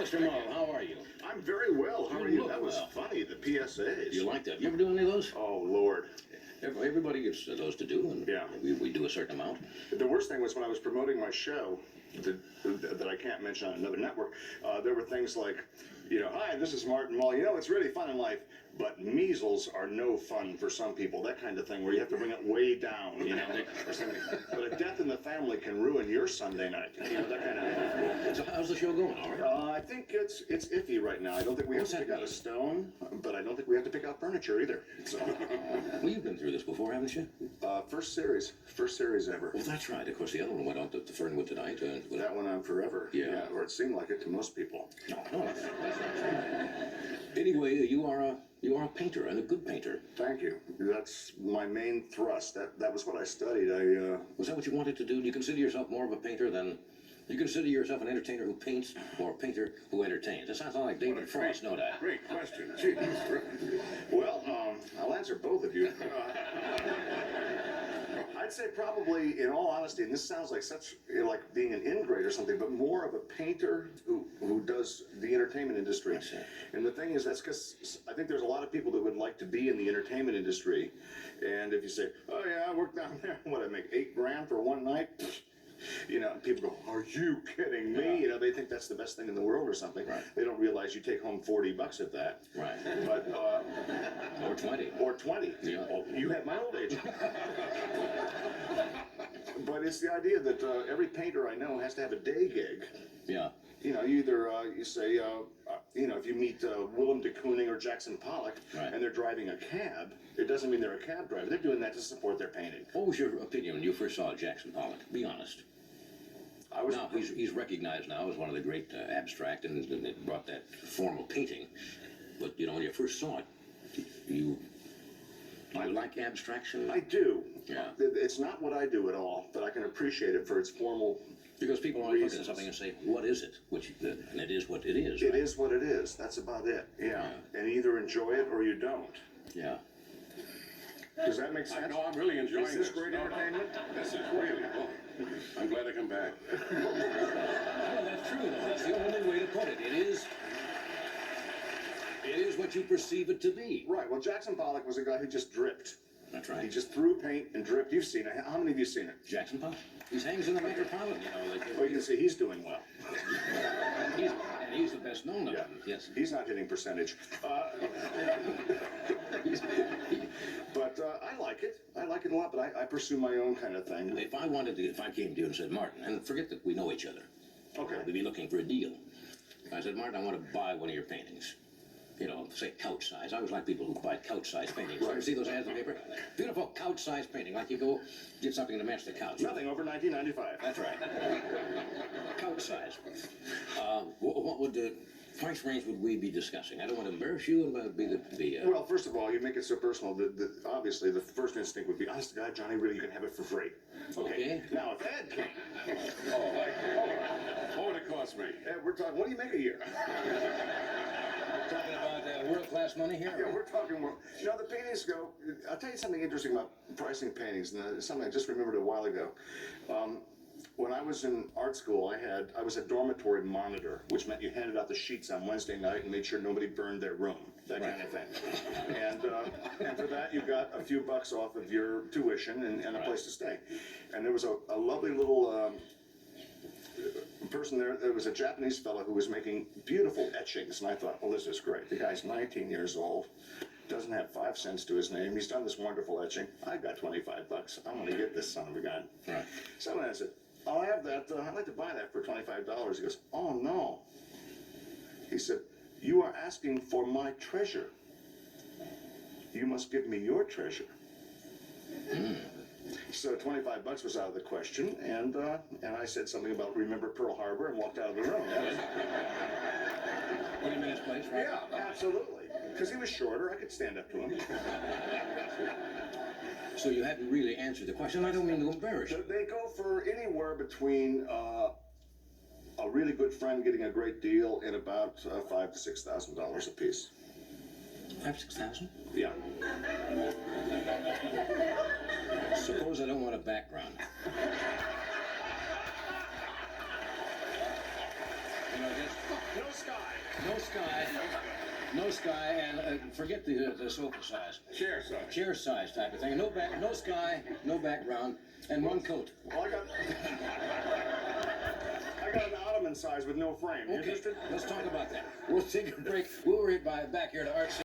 Mr. Mull, how are you? I'm very well. How are you? That was well. funny, the PSAs. You like that? You ever do any of those? Oh, Lord. Everybody gets those to do, and Yeah. we do a certain amount. The worst thing was when I was promoting my show that I can't mention on another network, there were things like, hi, this is Martin Mull. It's really fun in life, but measles are no fun for some people. That kind of thing where you have to bring it way down, or something. But a death in the family can ruin your Sunday night. That kind of. So how's the show going? All right. I think it's iffy right now. I don't think we have to pick out a stone, but I don't think we have to pick out furniture either. So. Well, you've been through this before, haven't you? First series ever. Well, that's right. Of course, the other one went on to Fernwood tonight. That went on forever. Yeah. Or it seemed like it to most people. No, that's not true. Anyway, you are a painter, and a good painter. Thank you. That's my main thrust. That was what I studied. Was that what you wanted to do? Do you consider yourself more of a painter than... You consider yourself an entertainer who paints or a painter who entertains? That sounds like David Frost, no doubt. Great question. Gee, well, I'll answer both of you. I'd say probably, in all honesty, and this sounds like like being an ingrate or something, but more of a painter who does the entertainment industry. And the thing is, that's because I think there's a lot of people that would like to be in the entertainment industry. And if you say, oh yeah, I work down there, what, I make $8,000 for one night? And people go, are you kidding me? Yeah. They think that's the best thing in the world or something. Right. They don't realize you take home $40 at that. Right. But, or 20. Or 20. Yeah. Oh, you had my old age. But it's the idea that every painter I know has to have a day gig. Yeah. You either, you say, if you meet Willem de Kooning or Jackson Pollock, right, and they're driving a cab, it doesn't mean they're a cab driver. They're doing that to support their painting. What was your opinion when you first saw Jackson Pollock? Be honest. Now, he's recognized now as one of the great abstract, and it brought that formal painting. But, when you first saw it, you like abstraction? I do. Yeah. It's not what I do at all, but I can appreciate it for its formal. Because people always look at something and say, what is it? And it is what it is, right? It is what it is. That's about it. Yeah. And either enjoy it or you don't. Yeah. Does that make sense? No, I'm really enjoying this. Is this great entertainment? This is really cool. I'm glad to come back. Well, that's true, though. That's the only way to put it. It is what you perceive it to be. Right. Well, Jackson Pollock was a guy who just dripped. That's right. He just threw paint and dripped. You've seen it. How many of you seen it? Jackson Pollock? He hangs in the Metropolitan, Well, you can see he's doing well. He's the best known of them. Yes. He's not hitting percentage. But I like it. I like it a lot, but I pursue my own kind of thing. If I came to you and said, Martin, and forget that we know each other. Okay. We'd be looking for a deal. I said, Martin, I want to buy one of your paintings. Say couch size. I always like people who buy couch size paintings. Right. You ever see those ads in the paper? Beautiful couch size painting. Like you go get something to match the couch. Nothing over $19.95. That's right. Couch size. What would the price range would we be discussing? I don't want to embarrass you, and be the. Well, first of all, you make it so personal that obviously the first instinct would be, honest to God, Johnny, really, you can have it for free. Okay. Now, if Ed came, What would it cost me? Ed, we're talking. What do you make a year? Talking about world-class money here? Yeah, we're talking world. The paintings go. I'll tell you something interesting about pricing paintings, and something I just remembered a while ago. When I was in art school, I was a dormitory monitor, which meant you handed out the sheets on Wednesday night and made sure nobody burned their room, that kind of thing. And for that, you got a few bucks off of your tuition and a place to stay. And there was a lovely little person there. There was a Japanese fellow who was making beautiful etchings, and I thought, well, this is great. The guy's 19 years old. Doesn't have 5 cents to his name. He's done this wonderful etching. I've got $25. I'm going to get this son of a gun. Right. So I said, I'll have that. I'd like to buy that for $25. He goes, oh, no. He said, you are asking for my treasure. You must give me your treasure. So $25 was out of the question, and I said something about remember Pearl Harbor and walked out of the room. 20 minutes place, right? Yeah, absolutely. Because he was shorter, I could stand up to him. So you hadn't really answered the question. I don't mean to embarrass you. They go for anywhere between a really good friend getting a great deal and about $5,000 to $6,000 a piece. 6,000? Yeah. Suppose I don't want a background. No, Scott. no sky, and forget the sofa size, Chair size. chair size type of thing. No sky, no background, and one coat. Well, I got an ottoman size with no frame. You Okay, interested? let's talk about that. We'll take a break. We'll be back here to Art.